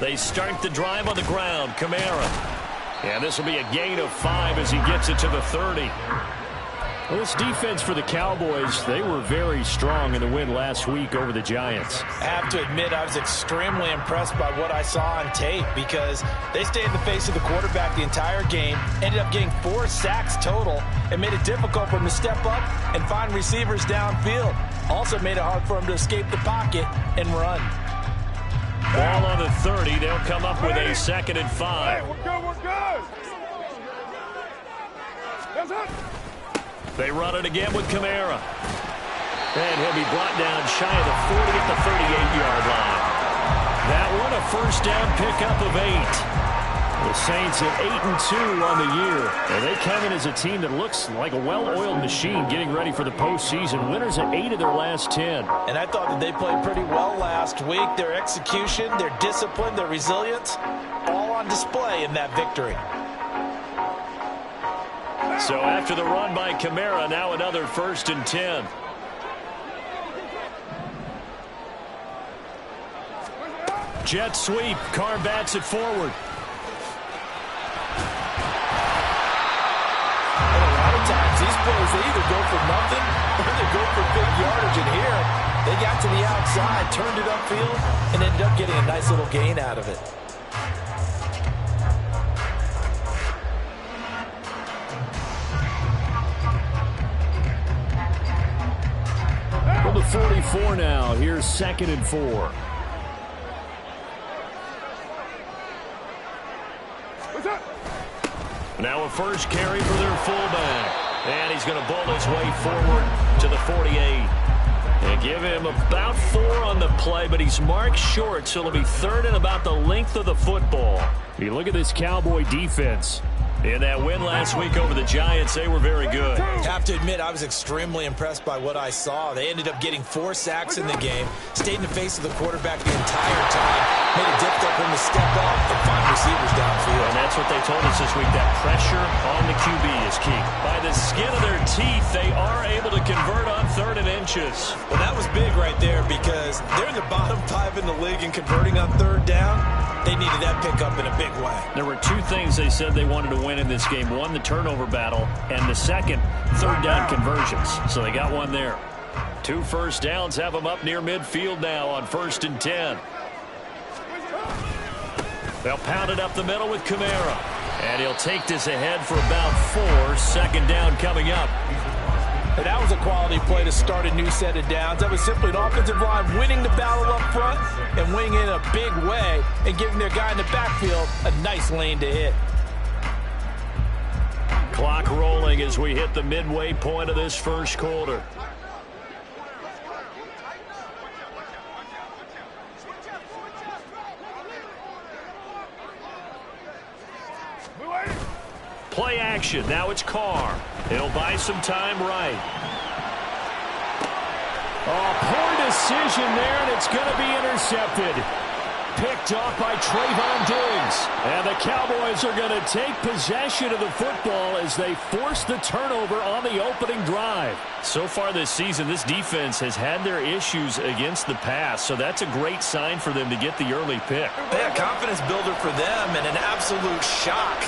They start the drive on the ground. Kamara. And this will be a gain of 5 as he gets it to the 30. Well, this defense for the Cowboys, they were very strong in the win last week over the Giants. I have to admit, I was extremely impressed by what I saw on tape because they stayed in the face of the quarterback the entire game, ended up getting 4 sacks total, and made it difficult for him to step up and find receivers downfield. Also made it hard for him to escape the pocket and run. Ball on the 30. They'll come up with a 2nd and 5. Hey, we're good. That's it. They run it again with Kamara. And he'll be brought down shy of the 40 at the 38-yard line. That one a first down pickup of 8. The Saints at 8-2 on the year. And they come in as a team that looks like a well-oiled machine getting ready for the postseason. Winners at 8 of their last 10. And I thought that they played pretty well last week. Their execution, their discipline, their resilience, all on display in that victory. So after the run by Kamara, now another 1st and 10. Jet sweep. Carr bats it forward. And a lot of times these plays, they either go for nothing or they go for big yardage. And here, they got to the outside, turned it upfield, and ended up getting a nice little gain out of it. From the 44 now, here's 2nd and 4. Now a first carry for their fullback. And he's going to bull his way forward to the 48. And give him about 4 on the play, but he's marked short, so it'll be 3rd and about the length of the football. You look at this Cowboy defense. In that win last week over the Giants, they were very good. Have to admit, I was extremely impressed by what I saw. They ended up getting 4 sacks in the game, stayed in the face of the quarterback the entire time, made it difficult for him to step up and find receivers downfield. And that's what they told us this week, that pressure on the QB is key. By the skin of their teeth, they are able to convert on 3rd and inches. Well, that was big right there because they're in the bottom 5 in the league and converting on 3rd down. They needed that pickup in a big way. There were 2 things they said they wanted to win in this game. One, the turnover battle, and the second, 3rd down conversions. So they got one there. 2 first downs have them up near midfield now on 1st and 10. They'll pound it up the middle with Kamara. And he'll take this ahead for about 4. 2nd down coming up. And that was a quality play to start a new set of downs. That was simply an offensive line winning the battle up front and winning it in a big way and giving their guy in the backfield a nice lane to hit. Clock rolling as we hit the midway point of this first quarter. Play action. Now it's Carr. He'll buy some time right. Oh, poor decision there, and it's going to be intercepted. Picked off by Trayvon Diggs. And the Cowboys are going to take possession of the football as they force the turnover on the opening drive. So far this season, this defense has had their issues against the pass, so that's a great sign for them to get the early pick. Yeah, confidence builder for them and an absolute shock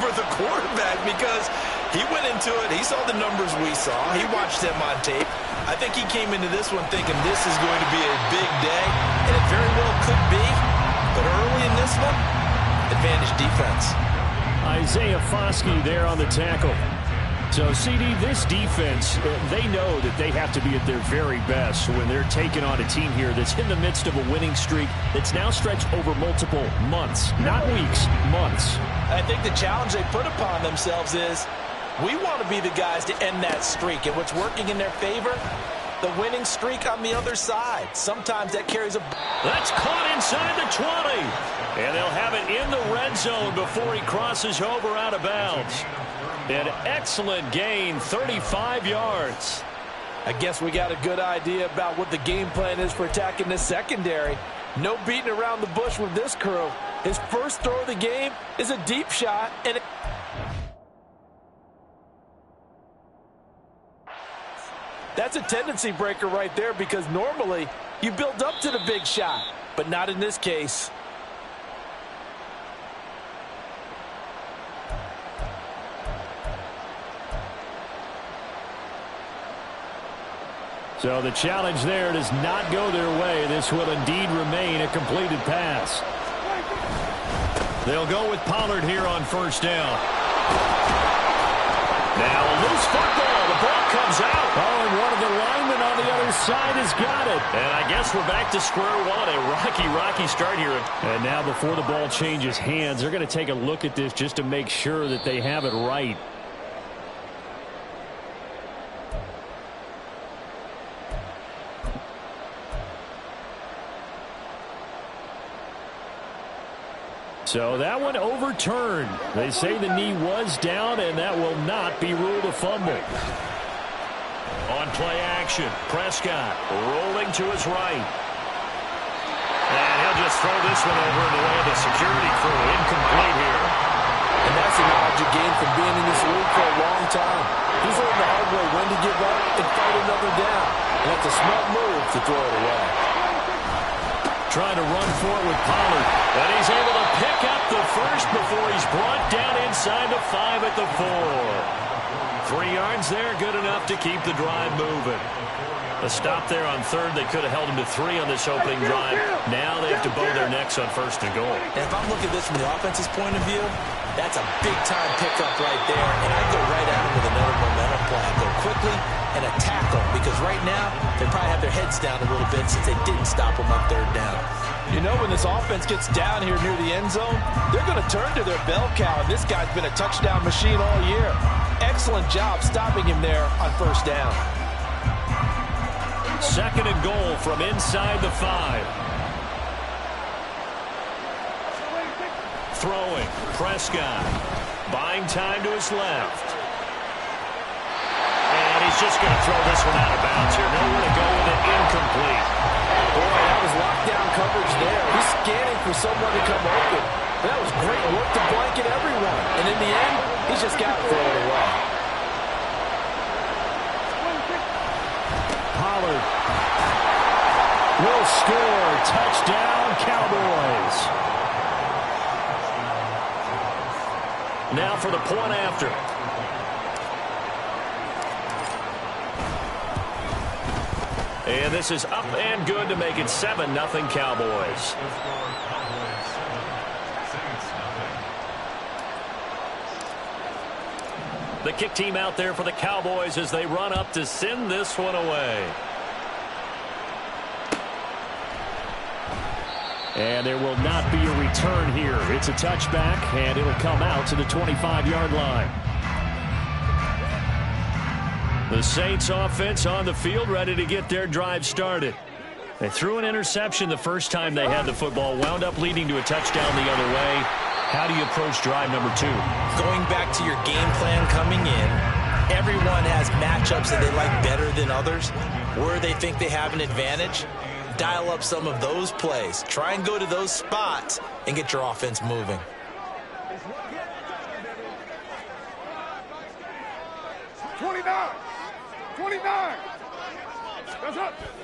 for the quarterback because he went into it. He saw the numbers we saw. He watched them on tape. I think he came into this one thinking this is going to be a big day, and it very well could be. But early in this one, advantage defense. Isaiah Foskey there on the tackle. So, CD, this defense, they know that they have to be at their very best when they're taking on a team here that's in the midst of a winning streak that's now stretched over multiple months, not weeks, months. I think the challenge they put upon themselves is we want to be the guys to end that streak. And what's working in their favor, the winning streak on the other side. Sometimes that carries a... That's caught inside the 20. And they'll have it in the red zone before he crosses over out of bounds. An excellent gain, 35 yards. I guess we got a good idea about what the game plan is for attacking this secondary. No beating around the bush with this crew. His first throw of the game is a deep shot. And that's a tendency breaker right there because normally you build up to the big shot, but not in this case. So the challenge there does not go their way. This will indeed remain a completed pass. They'll go with Pollard here on first down. Now a loose football. The ball comes out. Oh, and one of the linemen on the other side has got it. And I guess we're back to square one. A rocky start here. And now before the ball changes hands, they're going to take a look at this just to make sure that they have it right. So that one overturned. They say the knee was down, and that will not be ruled a fumble. On play action, Prescott rolling to his right. And he'll just throw this one over in the way of the security crew. Incomplete here. And that's a knowledge you gain from being in this league for a long time. He's learned the hard way when to give up and fight another down. And that's a smart move to throw it away. Trying to run for it with Pollard. And he's able to pick up the first before he's brought down inside the 5 at the 4. 3 yards there, good enough to keep the drive moving. A stop there on third. They could have held him to 3 on this opening drive. Now they have to bow their necks on first and goal. And if I'm looking at this from the offense's point of view, that's a big-time pickup right there. And I'd go right at him with another momentum play. Go quickly and attack them, because right now they probably have their heads down a little bit since they didn't stop them on third down. You know, when this offense gets down here near the end zone, they're going to turn to their bell cow, and this guy's been a touchdown machine all year. Excellent job stopping him there on first down. Second and goal from inside the 5. Throwing, Prescott. Buying time to his left. And he's just going to throw this one out of bounds here. Nowhere to go with it. Incomplete. Boy, that was lockdown coverage there. He's scanning for someone to come open. That was great work to blanket everyone. And in the end, he's just got to throw it away. Pollard will score. Touchdown, Cowboys. Now for the point after. And this is up and good to make it 7-0 Cowboys. The kick team out there for the Cowboys as they run up to send this one away. And there will not be a return here. It's a touchback, and it'll come out to the 25-yard line. The Saints offense on the field, ready to get their drive started. They threw an interception the first time they had the football, wound up leading to a touchdown the other way. How do you approach drive number 2? Going back to your game plan coming in, everyone has matchups that they like better than others. Where they think they have an advantage, dial up some of those plays. Try and go to those spots and get your offense moving.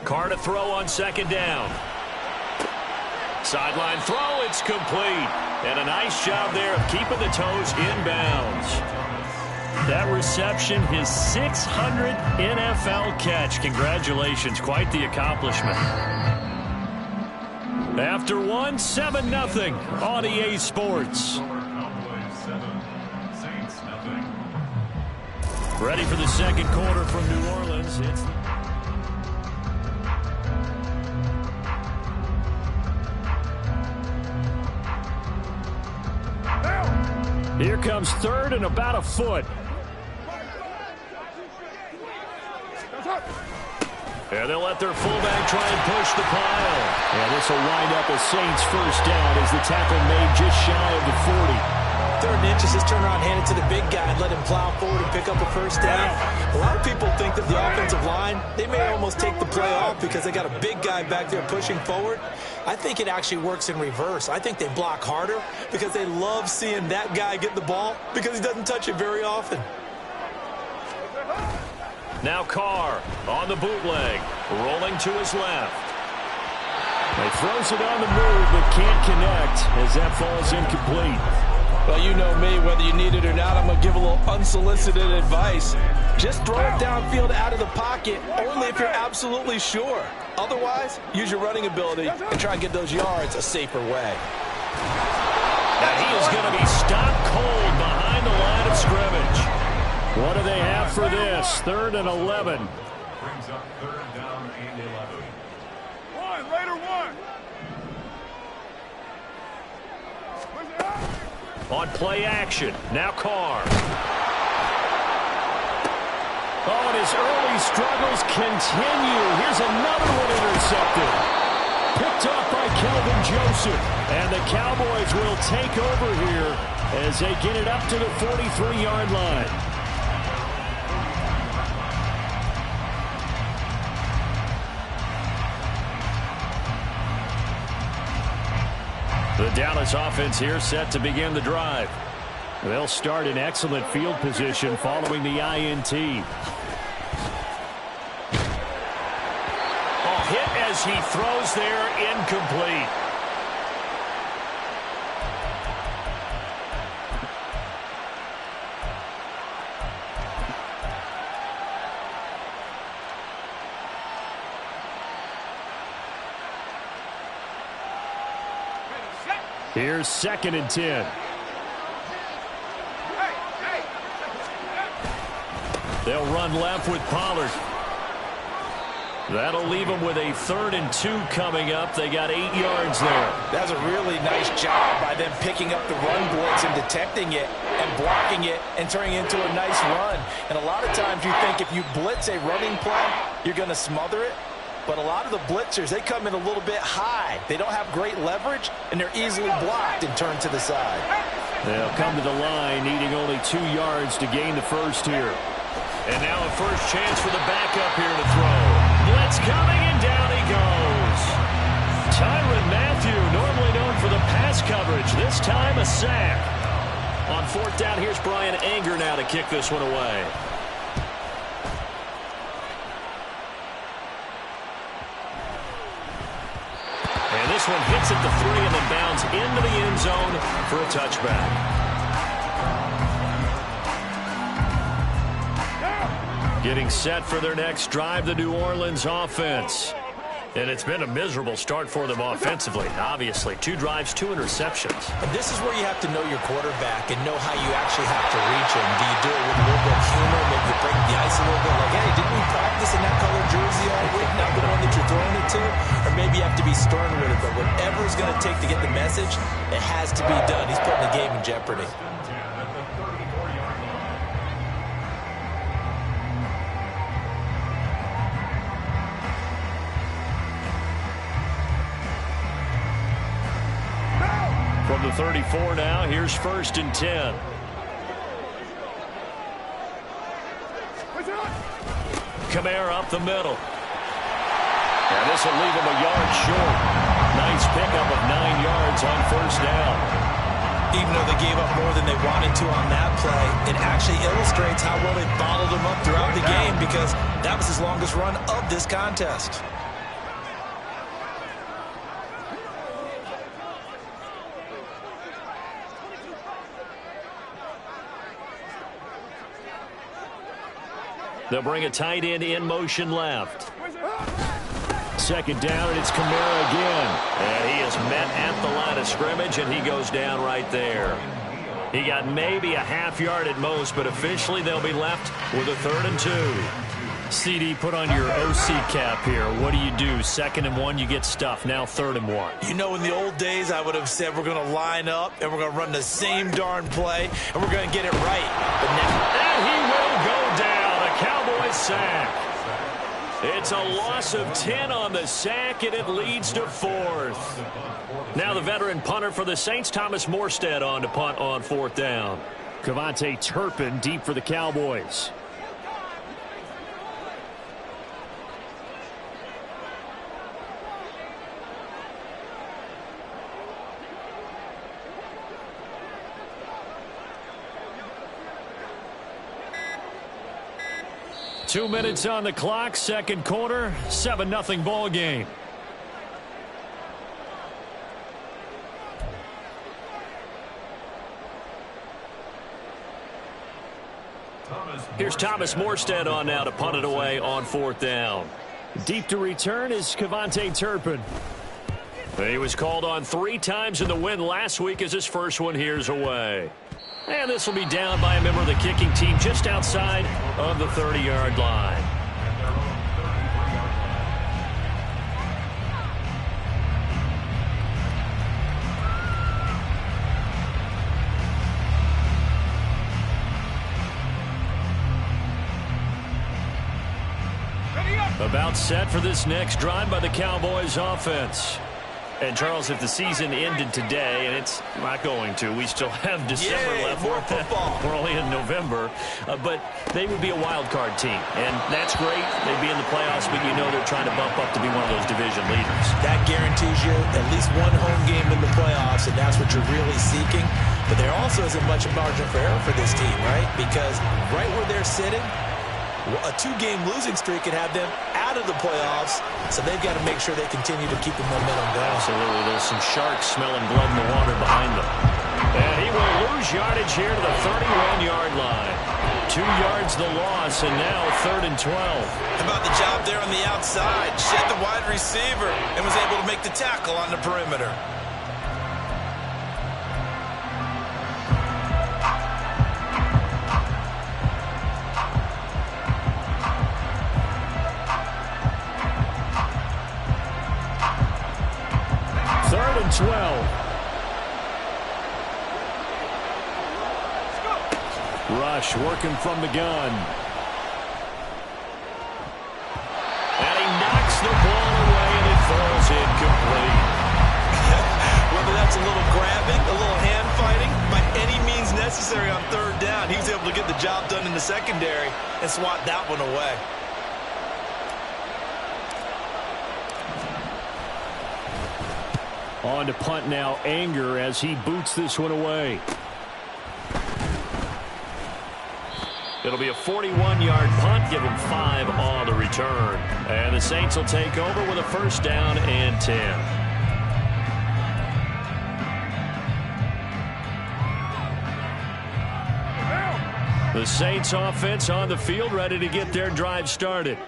Carr to throw on second down. Sideline throw, it's complete. And a nice job there of keeping the toes inbounds. That reception, his 600th NFL catch. Congratulations, quite the accomplishment. After one, 7-0 on EA Sports. Ready for the second quarter from New Orleans. Here comes third and about a foot. And they'll let their fullback try and push the pile. And this will wind up a Saints first down as the tackle made just shy of the 40. Third and inches, just turn around, hand it to the big guy and let him plow forward and pick up a first down. A lot of people think that the offensive line, they may almost take the play off because they got a big guy back there pushing forward. I think it actually works in reverse. I think they block harder because they love seeing that guy get the ball because he doesn't touch it very often. Now Carr on the bootleg, rolling to his left. He throws it on the move but can't connect as that falls incomplete. Well, you know me, whether you need it or not, I'm going to give a little unsolicited advice. Just throw it downfield out of the pocket only if you're absolutely sure. Otherwise, use your running ability and try and get those yards a safer way. And he is going to be stopped cold behind the line of scrimmage. What do they have for this? 3rd and 11. Brings up 3rd down and 11. On play action. Now Carr. Oh, and his early struggles continue. Here's another one intercepted. Picked off by Kelvin Joseph. And the Cowboys will take over here as they get it up to the 43-yard line. The Dallas offense here set to begin the drive. They'll start in excellent field position following the INT. Oh, hit as he throws there, incomplete. Here's 2nd and 10. They'll run left with Pollard. That'll leave them with a 3rd and 2 coming up. They got 8 yards there. That's a really nice job by them picking up the run blitz and detecting it and blocking it and turning it into a nice run. And a lot of times you think if you blitz a running play, you're going to smother it. But a lot of the blitzers, they come in a little bit high. They don't have great leverage, and they're easily blocked and turned to the side. They'll come to the line, needing only 2 yards to gain the first here. And now a first chance for the backup here to throw. Blitz coming, and down he goes. Tyrann Mathieu, normally known for the pass coverage, this time a sack. On 4th down, here's Bryan Anger now to kick this one away. And this one hits at the 3 and then bounds into the end zone for a touchback. Getting set for their next drive, the New Orleans offense. And it's been a miserable start for them offensively, obviously. 2 drives, 2 interceptions. And this is where you have to know your quarterback and know how you actually have to reach him. Do you do it with a little bit of humor, maybe you break the ice a little bit, like, hey, didn't we practice in that color jersey all week, not the one that you're throwing it to? Or maybe you have to be stern with it, but whatever it's going to take to get the message, it has to be done. He's putting the game in jeopardy. From the 34 now, here's 1st and 10. Kamara up the middle. And this will leave him a yard short. Nice pickup of 9 yards on 1st down. Even though they gave up more than they wanted to on that play, it actually illustrates how well they followed him up throughout the game because that was his longest run of this contest. They'll bring a tight end in motion left. 2nd down, and it's Kamara again. And he is met at the line of scrimmage, and he goes down right there. He got maybe a half yard at most, but officially they'll be left with a 3rd and 2. CD, put on your OC cap here. What do? 2nd and 1, you get stuffed. Now 3rd and 1. You know, in the old days, I would have said we're going to line up and we're going to run the same darn play and we're going to get it right. But now, and he will go down. A Cowboys sack. It's a loss of 10 on the sack, and it leads to 4th. Now the veteran punter for the Saints, Thomas Morstead, on to punt on 4th down. Kevontae Turpin deep for the Cowboys. Two minutes on the clock, 2nd quarter, 7-0 ball game. Thomas Here's Thomas Morstead on now to punt it away on 4th down. Deep to return is Kevontae Turpin. He was called on 3 times in the win last week as his first one here's away. And this will be down by a member of the kicking team just outside of the 30-yard line. About set for this next drive by the Cowboys offense. And, Charles, if the season ended today, and it's not going to, we still have December left. More football. We're only in November. But they would be a wild card team. And that's great. They'd be in the playoffs, but you know they're trying to bump up to be one of those division leaders. That guarantees you at least one home game in the playoffs, and that's what you're really seeking. But there also isn't much margin for error for this team, right? Because right where they're sitting, a 2-game losing streak could have them out of the playoffs, so they've got to make sure they continue to keep the momentum going. Absolutely. There's some sharks smelling blood in the water behind them. And he will lose yardage here to the 31-yard line. 2 yards the loss, and now 3rd and 12. How about the job there on the outside? Shed the wide receiver and was able to make the tackle on the perimeter. Third and 12. Rush working from the gun. And he knocks the ball away, and it falls incomplete. Whether that's a little grabbing, a little hand fighting, by any means necessary on 3rd down, he was able to get the job done in the secondary and swat that one away. On to punt now, Anger, as he boots this one away. It'll be a 41-yard punt, give him 5 on the return. And the Saints will take over with a 1st down and 10. The Saints offense on the field, ready to get their drive started.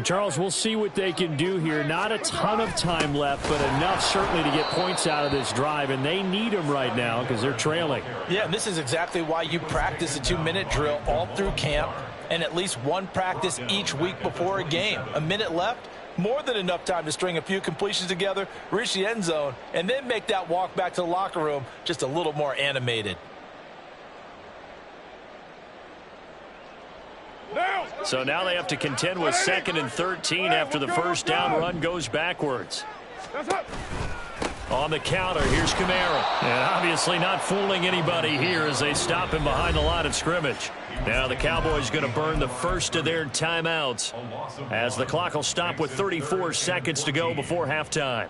Charles, we'll see what they can do here. Not a ton of time left, but enough certainly to get points out of this drive, and they need them right now because they're trailing. Yeah, and this is exactly why you practice a 2-minute drill all through camp and at least one practice each week before a game. A minute left, more than enough time to string a few completions together, reach the end zone, and then make that walk back to the locker room just a little more animated. So now they have to contend with 2nd and 13 after the 1st down run goes backwards. On the counter, here's Kamara. And obviously not fooling anybody here as they stop him behind the line of scrimmage. Now the Cowboys going to burn the first of their timeouts as the clock will stop with 34 seconds to go before halftime.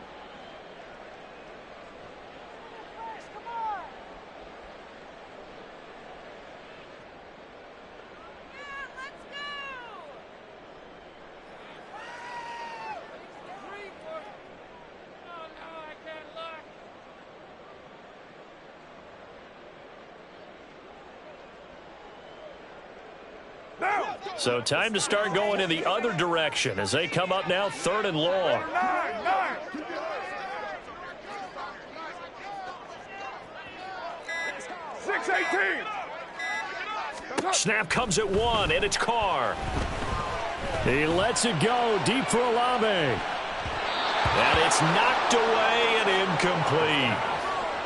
So time to start going in the other direction as they come up now 3rd and long. 6-18. Snap comes at 1, and it's Carr. He lets it go deep for Olave. And it's knocked away and incomplete.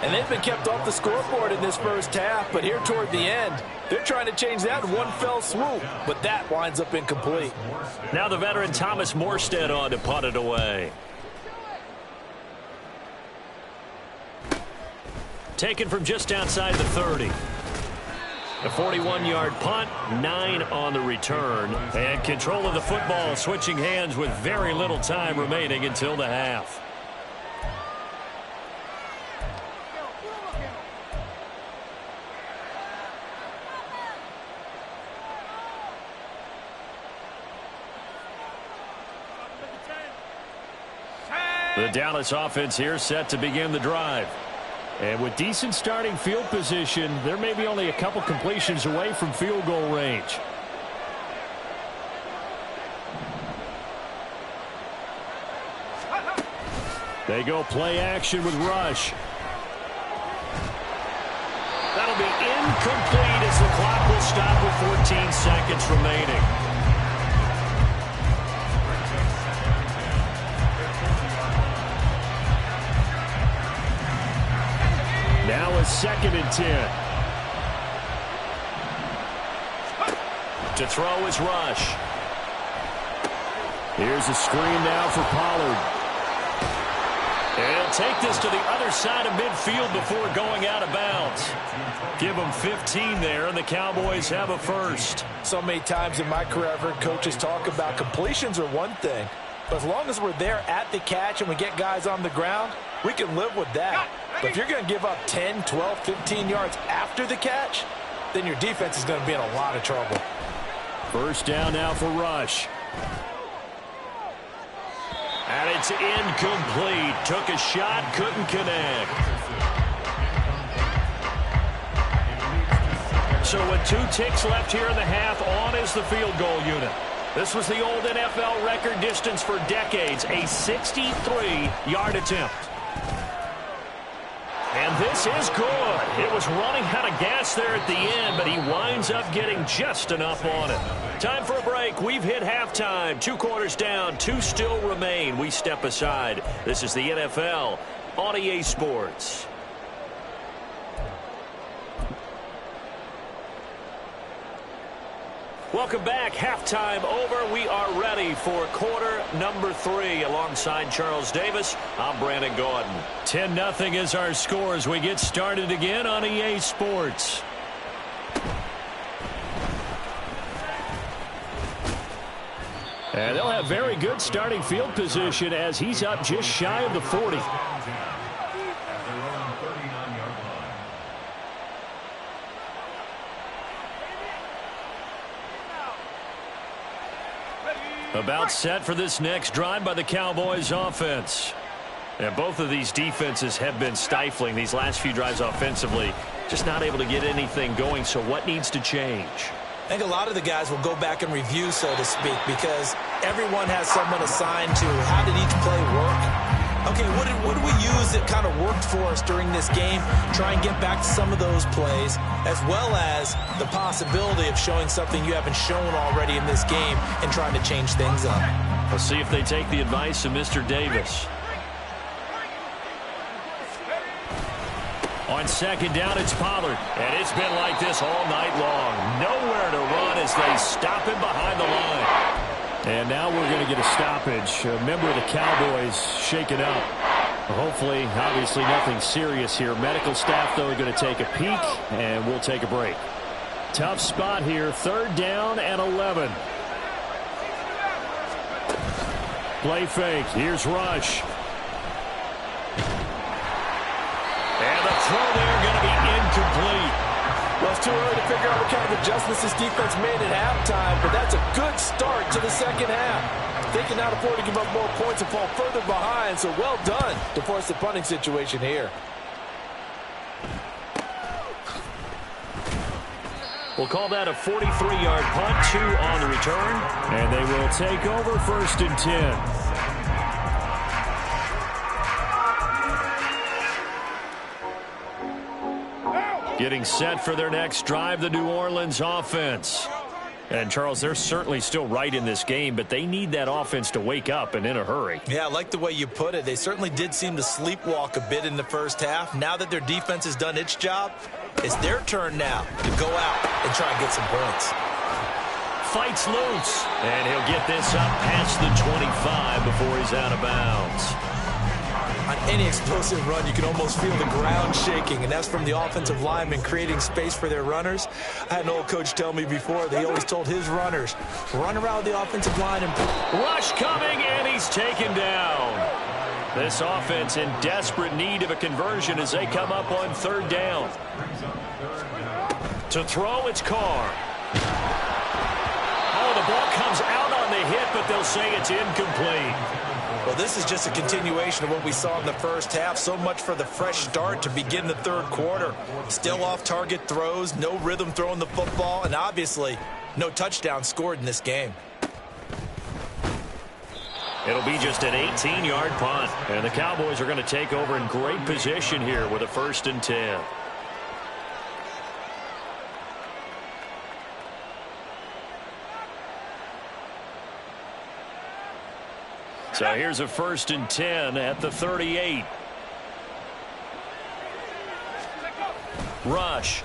And they've been kept off the scoreboard in this 1st half, but here toward the end, they're trying to change that in one fell swoop, but that winds up incomplete. Now the veteran Thomas Morstead on to punt it away. Taken from just outside the 30. A 41-yard punt, 9 on the return, and control of the football switching hands with very little time remaining until the half. The Dallas offense here set to begin the drive. And with decent starting field position, there may be only a couple completions away from field goal range. They go play action with Rush. That'll be incomplete as the clock will stop with 14 seconds remaining. Now a 2nd and 10. To throw is Rush. Here's a screen now for Pollard. And he'll take this to the other side of midfield before going out of bounds. Give them 15 there, and the Cowboys have a first. So many times in my career, I've heard coaches talk about completions are one thing. But as long as we're there at the catch and we get guys on the ground, we can live with that. But if you're going to give up 10, 12, 15 yards after the catch, then your defense is going to be in a lot of trouble. First down now for Rush. And it's incomplete. Took a shot, couldn't connect. So with 2 ticks left here in the half, on is the field goal unit. This was the old NFL record distance for decades, a 63-yard attempt. And this is good. It was running out of gas there at the end, but he winds up getting just enough on it. Time for a break. We've hit halftime. 2 quarters down, 2 still remain. We step aside. This is the NFL on EA Sports. Welcome back. Halftime over. We are ready for quarter number 3. Alongside Charles Davis, I'm Brandon Gordon. 10-0 is our score as we get started again on EA Sports. And they'll have very good starting field position as he's up just shy of the 40. About set for this next drive by the Cowboys offense. And both of these defenses have been stifling these last few drives offensively. Just not able to get anything going, so what needs to change? I think a lot of the guys will go back and review, so to speak, because everyone has someone assigned to how did each play work. Okay, what did we use that kind of worked for us during this game? Try and get back to some of those plays, as well as the possibility of showing something you haven't shown already in this game and trying to change things up. Let's see if they take the advice of Mr. Davis. On 2nd down, it's Pollard. And it's been like this all night long. Nowhere to run as they stop him behind the line. And now we're going to get a stoppage. A member of the Cowboys shaken up. Hopefully, obviously nothing serious here. Medical staff, though, are going to take a peek, and we'll take a break. Tough spot here. 3rd down and 11. Play fake. Here's Rush. And the throw there going to be incomplete. Well, it's too early to figure out what kind of adjustments this defense made at halftime, but that's a good start to the second half. They can now afford to give up more points and fall further behind, so well done to force the punting situation here. We'll call that a 43-yard punt, 2 on the return. And they will take over 1st and 10. Getting set for their next drive, the New Orleans offense. And, Charles, they're certainly still right in this game, but they need that offense to wake up and in a hurry. Yeah, I like the way you put it. They certainly did seem to sleepwalk a bit in the first half. Now that their defense has done its job, it's their turn now to go out and try and get some points. Fights loose, and he'll get this up past the 25 before he's out of bounds. On any explosive run, you can almost feel the ground shaking, and that's from the offensive linemen creating space for their runners. I had an old coach tell me before, they always told his runners, run around the offensive line and... Rush coming, and he's taken down. This offense in desperate need of a conversion as they come up on 3rd down. To throw, it's Carr. Oh, the ball comes out on the hit, but they'll say it's incomplete. Well, this is just a continuation of what we saw in the first half. So much for the fresh start to begin the 3rd quarter. Still off-target throws, no rhythm throwing the football, and obviously no touchdown scored in this game. It'll be just an 18-yard punt. And the Cowboys are going to take over in great position here with a 1st and 10. So here's a 1st and 10 at the 38. Rush.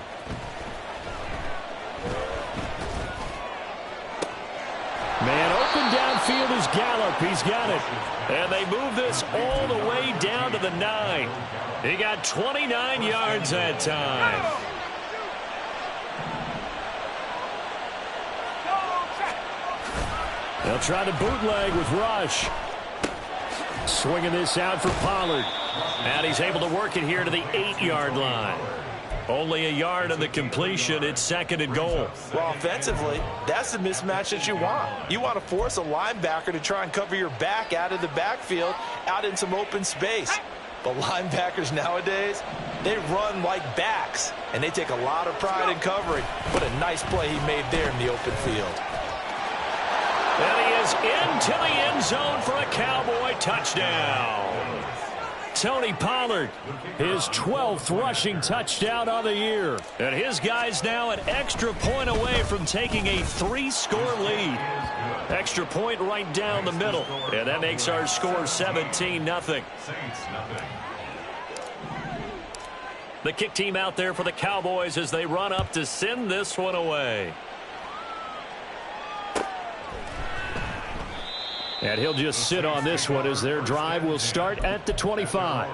Man open downfield is Gallup. He's got it. And they move this all the way down to the 9. He got 29 yards that time. They'll try to bootleg with Rush. Swinging this out for Pollard. And he's able to work it here to the 8-yard line. Only a yard on the completion. It's 2nd and goal. Well, offensively, that's the mismatch that you want. You want to force a linebacker to try and cover your back out of the backfield, out in some open space. But linebackers nowadays, they run like backs, and they take a lot of pride in covering. What a nice play he made there in the open field. And he is into the end zone for a Cowboy touchdown. Tony Pollard, his 12th rushing touchdown on the year. And his guys now an extra point away from taking a 3-score lead. Extra point right down the middle. And that makes our score 17-0. The kick team out there for the Cowboys as they run up to send this one away. And he'll just sit on this one as their drive will start at the 25.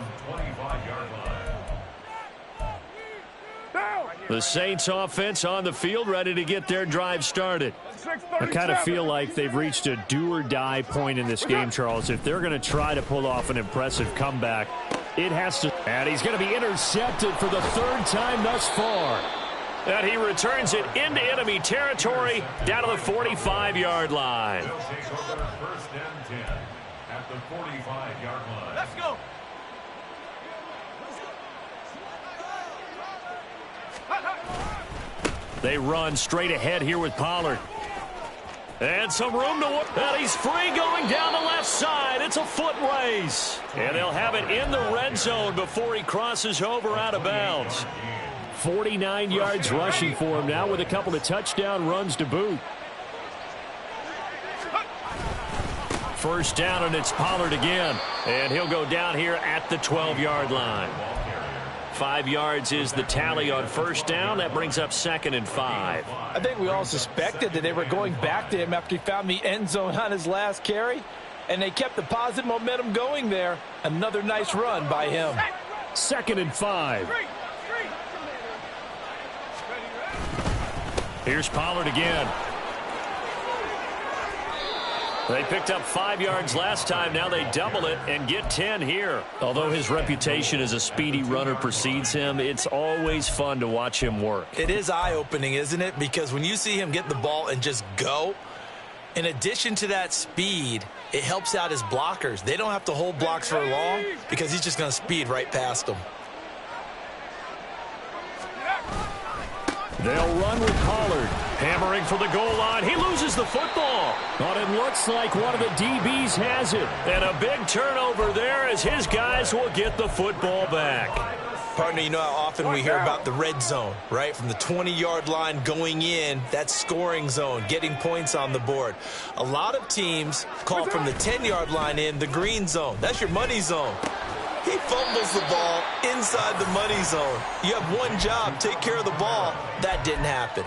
The Saints offense on the field ready to get their drive started. I kind of feel like they've reached a do-or-die point in this game, Charles. If they're going to try to pull off an impressive comeback, it has to. And he's going to be intercepted for the 3rd time thus far. And he returns it into enemy territory down to the 45-yard line. They'll take over 1st and 10 at the 45-yard line. Let's go. They run straight ahead here with Pollard. And some room to work. And he's free going down the left side. It's a foot race. And they'll have it in the red zone before he crosses over out of bounds. 49 yards rushing for him now with a couple of touchdown runs to boot. 1st down, and it's Pollard again. And he'll go down here at the 12-yard line. 5 yards is the tally on 1st down. That brings up 2nd and 5. I think we all suspected that they were going back to him after he found the end zone on his last carry. And they kept the positive momentum going there. Another nice run by him. 2nd and 5. Here's Pollard again. They picked up 5 yards last time. Now they double it and get 10 here. Although his reputation as a speedy runner precedes him, it's always fun to watch him work. It is eye-opening, isn't it? Because when you see him get the ball and just go, in addition to that speed, it helps out his blockers. They don't have to hold blocks for long because he's just going to speed right past them. They'll run with Pollard. Hammering for the goal line. He loses the football. But it looks like one of the DBs has it. And a big turnover there as his guys will get the football back. Partner, you know how often we hear about the red zone, right? From the 20-yard line going in, that scoring zone, getting points on the board. A lot of teams call from the 10-yard line in the green zone. That's your money zone. He fumbles the ball inside the money zone. You have one job, take care of the ball. That didn't happen.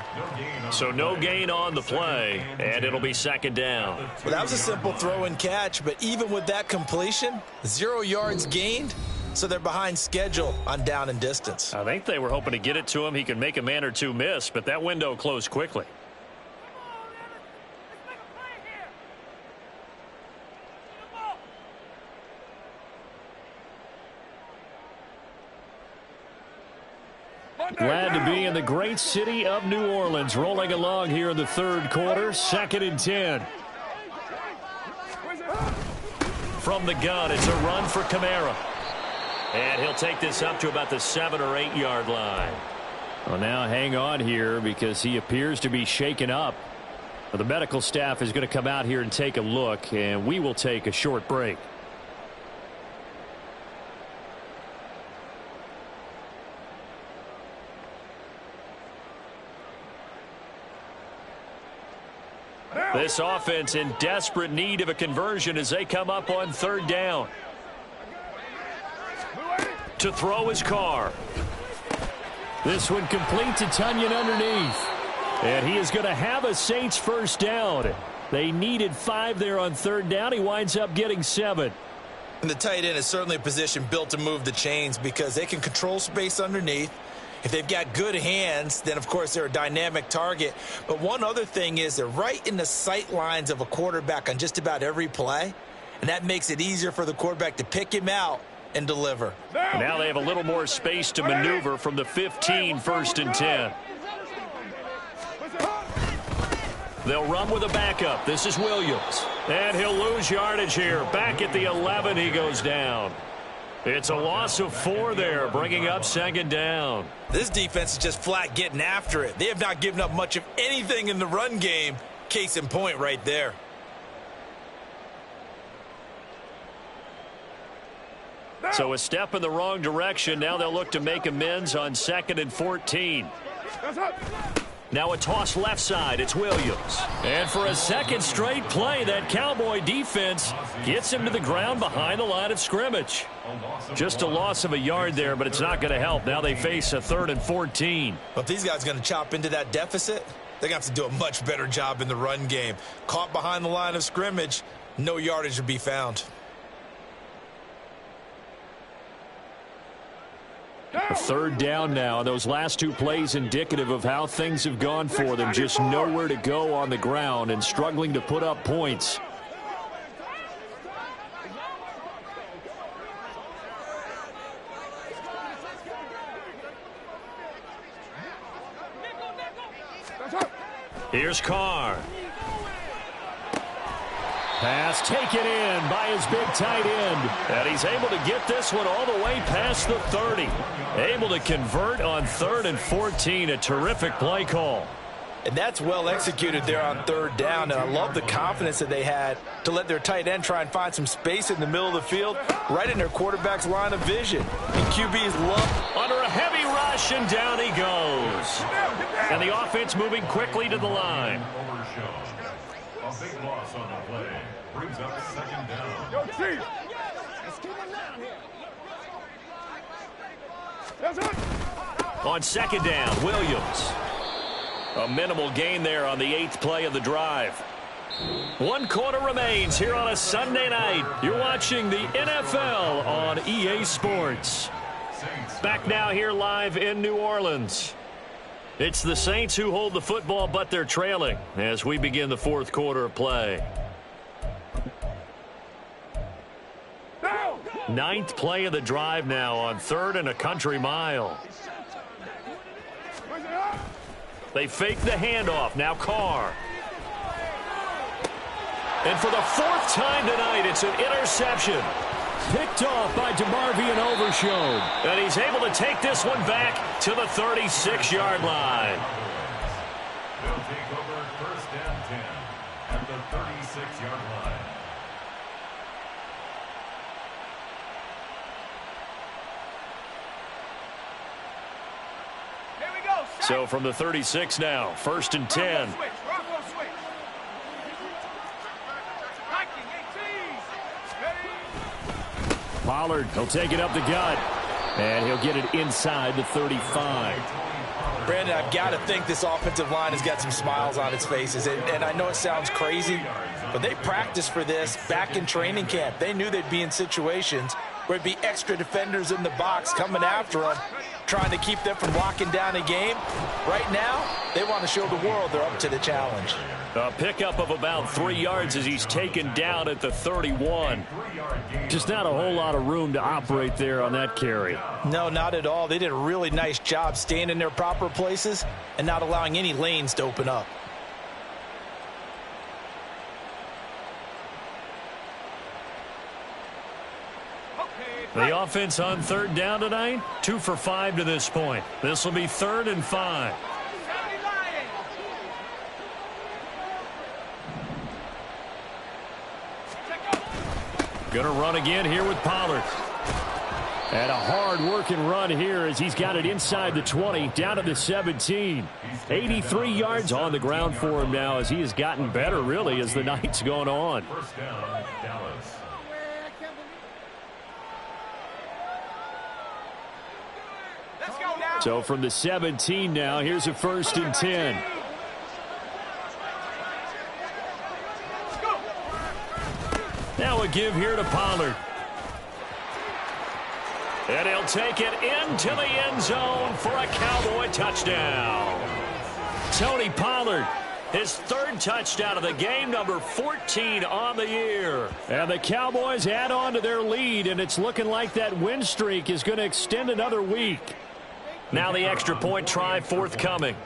So no gain on the play, and it'll be 2nd down. Well, that was a simple throw and catch, but even with that completion, 0 yards gained, so they're behind schedule on down and distance. I think they were hoping to get it to him. He could make a man or two miss, but that window closed quickly. Glad to be in the great city of New Orleans, rolling along here in the 3rd quarter. 2nd and 10. From the gun, it's a run for Kamara. And he'll take this up to about the 7 or 8 yard line. Well, now hang on here because he appears to be shaken up. The medical staff is going to come out here and take a look, and we will take a short break. This offense in desperate need of a conversion as they come up on third down. To throw his Carr. This one complete to Tonyan underneath. And he is going to have a Saints first down. They needed 5 there on third down. He winds up getting 7. And the tight end is certainly a position built to move the chains because they can control space underneath. If they've got good hands, then, of course, they're a dynamic target. But one other thing is they're right in the sight lines of a quarterback on just about every play. And that makes it easier for the quarterback to pick him out and deliver. Now they have a little more space to maneuver from the 15, 1st and 10. They'll run with a backup. This is Williams. And he'll lose yardage here. Back at the 11, he goes down. It's a loss of 4 there, bringing up 2nd down. This defense is just flat getting after it. They have not given up much of anything in the run game. Case in point right there. So a step in the wrong direction. Now they'll look to make amends on 2nd and 14. Now a toss left side. It's Williams. And for a second straight play, that Cowboy defense gets him to the ground behind the line of scrimmage. Just a loss of a yard there, but it's not going to help. Now they face a 3rd and 14. But if these guys are going to chop into that deficit, they're going to have to do a much better job in the run game. Caught behind the line of scrimmage, no yardage to be found. Third down now. Those last 2 plays indicative of how things have gone for them. Just nowhere to go on the ground and struggling to put up points. Here's Carr. Pass taken in by his big tight end. And he's able to get this one all the way past the 30. Able to convert on 3rd and 14. A terrific play call. And that's well executed there on 3rd down. And I love the confidence that they had to let their tight end try and find some space in the middle of the field, right in their quarterback's line of vision. And QB's love. Under a heavy rush, and down he goes. And the offense moving quickly to the line. A big loss on the play. Brings up 2nd down. Yo, Chief. Let's keep him down here. On 2nd down, Williams. A minimal gain there on the 8th play of the drive. 1 quarter remains here on a Sunday night. You're watching the NFL on EA Sports. Back now here live in New Orleans. It's the Saints who hold the football, but they're trailing as we begin the 4th quarter of play. 9th play of the drive now on 3rd and a country mile. They fake the handoff. Now Carr. And for the 4th time tonight, it's an interception. Picked off by DeMarvion Overshown. And he's able to take this one back to the 36-yard line. They'll take over 1st and 10 at the 36-yard line. Here we go. So from the 36 now, 1st and 10. Pollard, he'll take it up the gut. And he'll get it inside the 35. Brandon, I've got to think this offensive line has got some smiles on its faces. And I know it sounds crazy, but they practiced for this back in training camp. They knew they'd be in situations where it'd be extra defenders in the box coming after them, trying to keep them from locking down a game. Right now, they want to show the world they're up to the challenge. A pickup of about 3 yards as he's taken down at the 31. Just not a whole lot of room to operate there on that carry. No, not at all. They did a really nice job staying in their proper places and not allowing any lanes to open up. The offense on 3rd down tonight, 2 for 5 to this point. This will be 3rd and 5. Going to run again here with Pollard. And a hard-working run here as he's got it inside the 20, down to the 17. 83 yards on the ground for him now as he has gotten better, really, as the night's gone on. First down, Dallas. So from the 17 now, here's a 1st and 10. Now a give here to Pollard. And he'll take it into the end zone for a Cowboy touchdown. Tony Pollard, his 3rd touchdown of the game, number 14 on the year. And the Cowboys add on to their lead, and it's looking like that win streak is going to extend another week. Now the extra point try forthcoming.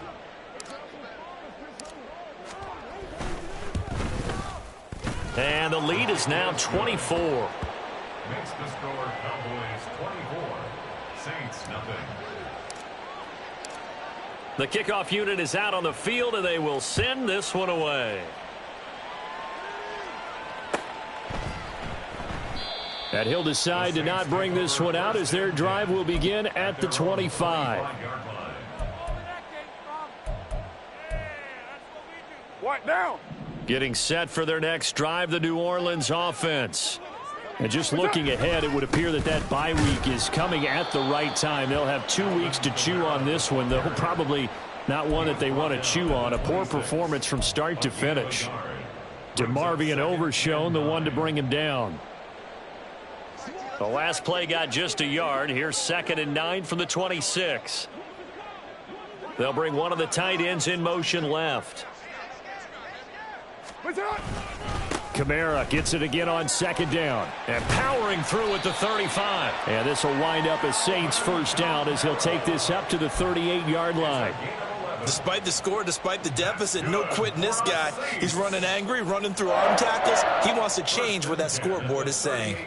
And the lead is now 24. Makes the score Cowboys 24. Saints nothing. The kickoff unit is out on the field, and they will send this one away. And he'll decide to not bring this one out as their drive will begin at the 25. What now? Getting set for their next drive, the New Orleans offense. And just looking ahead, it would appear that that bye week is coming at the right time. They'll have 2 weeks to chew on this one, though probably not one that they want to chew on. A poor performance from start to finish. DeMarvion Overshown, the one to bring him down. The last play got just a yard. Here's 2nd and 9 from the 26. They'll bring one of the tight ends in motion left. Kamara gets it again on 2nd down. And powering through at the 35. And this will wind up as Saints' 1st down as he'll take this up to the 38-yard line. Despite the score, despite the deficit, no quitting this guy. He's running angry, running through arm tackles. He wants to change what that scoreboard is saying.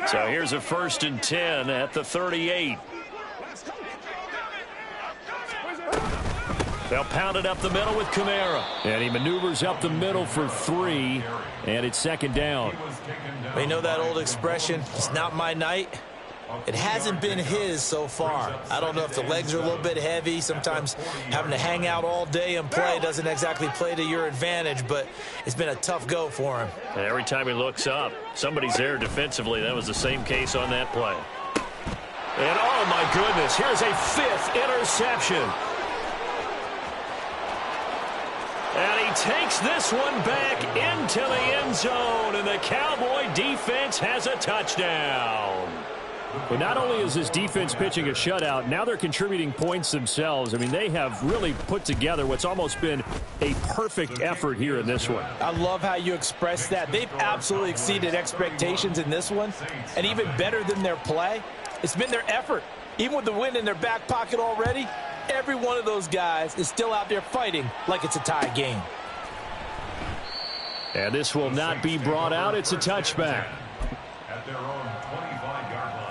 So here's a 1st and 10 at the 38. They'll pound it up the middle with Kamara. And he maneuvers up the middle for 3. And it's 2nd down. You know that old expression, it's not my night? It hasn't been his so far. I don't know if the legs are a little bit heavy. Sometimes having to hang out all day and play doesn't exactly play to your advantage, but it's been a tough go for him. And every time he looks up, somebody's there defensively. That was the same case on that play. And oh my goodness, here's a 5th interception. And he takes this one back into the end zone, and the Cowboy defense has a touchdown. But not only is this defense pitching a shutout, now they're contributing points themselves. I mean, they have really put together what's almost been a perfect effort here in this one. I love how you express that. They've absolutely exceeded expectations in this one, and even better than their play, it's been their effort. Even with the win in their back pocket already, every one of those guys is still out there fighting like it's a tie game. And this will not be brought out. It's a touchback. At their own 25-yard line.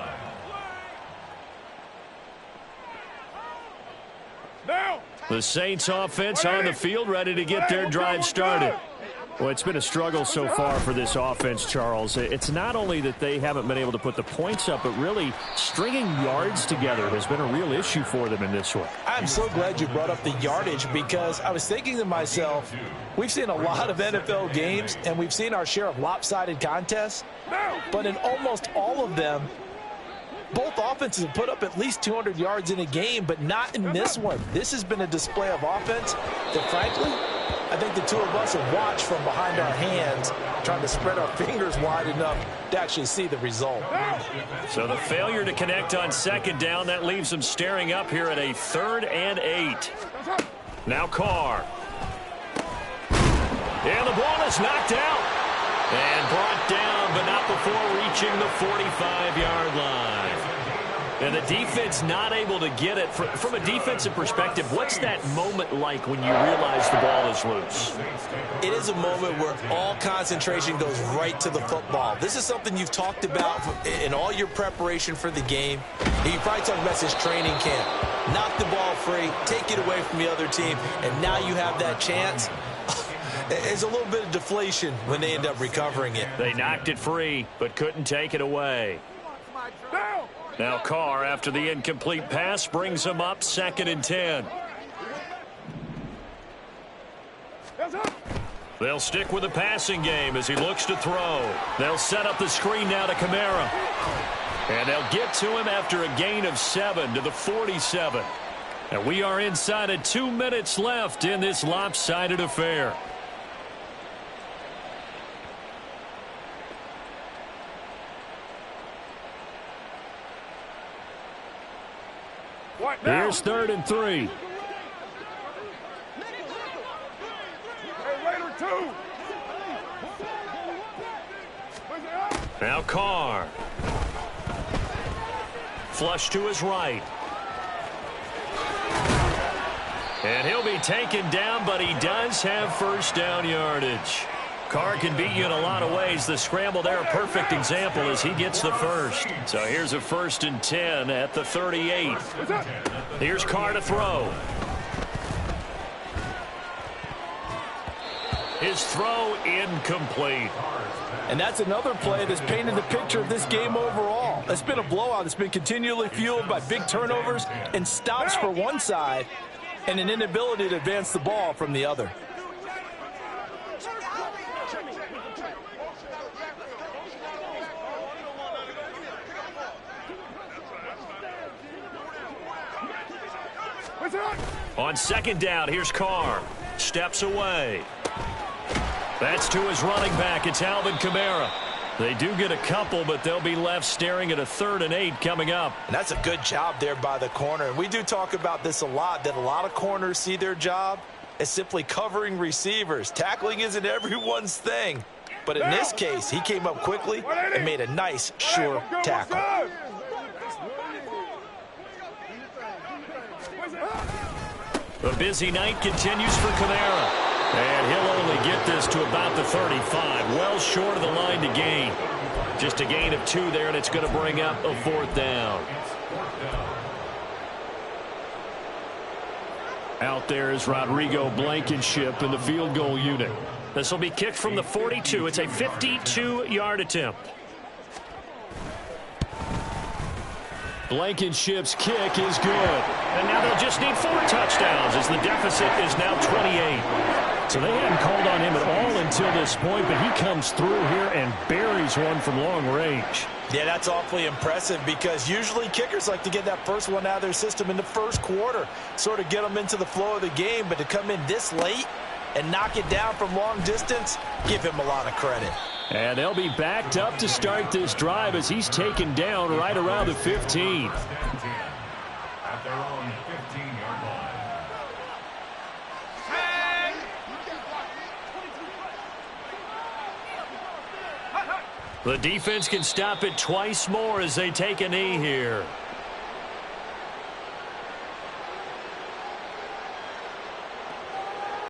The Saints offense on the field, ready to get their drive started. Well, it's been a struggle so far for this offense, Charles. It's not only that they haven't been able to put the points up, but really stringing yards together has been a real issue for them in this one. I'm so glad you brought up the yardage, because I was thinking to myself, we've seen a lot of NFL games, and we've seen our share of lopsided contests, but in almost all of them, both offenses have put up at least 200 yards in a game, but not in this one. This has been a display of offense that, frankly, I think the two of us have watched from behind our hands, trying to spread our fingers wide enough to actually see the result. So the failure to connect on 2nd down, that leaves them staring up here at a 3rd and 8. Now Carr. And the ball is knocked out. And brought down, but not before reaching the 45-yard line. And the defense not able to get it. From a defensive perspective, what's that moment like when you realize the ball is loose? It is a moment where all concentration goes right to the football. This is something you've talked about in all your preparation for the game. And you probably talked about since training camp. Knock the ball free, take it away from the other team, and now you have that chance. There's a little bit of deflation when they end up recovering it. They knocked it free, but couldn't take it away. Now Carr, after the incomplete pass, brings him up 2nd and 10. They'll stick with the passing game as he looks to throw. They'll set up the screen now to Kamara. And they'll get to him after a gain of 7 to the 47. And we are inside of 2 minutes left in this lopsided affair. Here's 3rd and 3. Now Carr. Flush to his right. And he'll be taken down, but he does have first down yardage. Carr can beat you in a lot of ways. The scramble there, a perfect example as he gets the first. So here's a 1st and 10 at the 38. Here's Carr to throw. His throw incomplete. And that's another play that's painted the picture of this game overall. It's been a blowout. It's been continually fueled by big turnovers and stops for one side and an inability to advance the ball from the other. On 2nd down, here's Carr. Steps away. That's to his running back. It's Alvin Kamara. They do get a couple, but they'll be left staring at a 3rd and 8 coming up. And that's a good job there by the corner. And we do talk about this a lot, that a lot of corners see their job as simply covering receivers. Tackling isn't everyone's thing. But in this case, he came up quickly and made a nice, sure tackle. The busy night continues for Kamara. And he'll only get this to about the 35, well short of the line to gain. Just a gain of 2 there, and it's going to bring up a 4th down. Out there is Rodrigo Blankenship in the field goal unit. This will be kicked from the 42. It's a 52-yard attempt. Blankenship's kick is good. And now they'll just need 4 touchdowns as the deficit is now 28. So they hadn't called on him at all until this point, but he comes through here and buries one from long range. Yeah, that's awfully impressive because usually kickers like to get that first one out of their system in the first quarter, sort of get them into the flow of the game, but to come in this late and knock it down from long distance, give him a lot of credit. And they'll be backed up to start this drive as he's taken down right around the 15. At their own 15-yard line. The defense can stop it twice more as they take a knee here.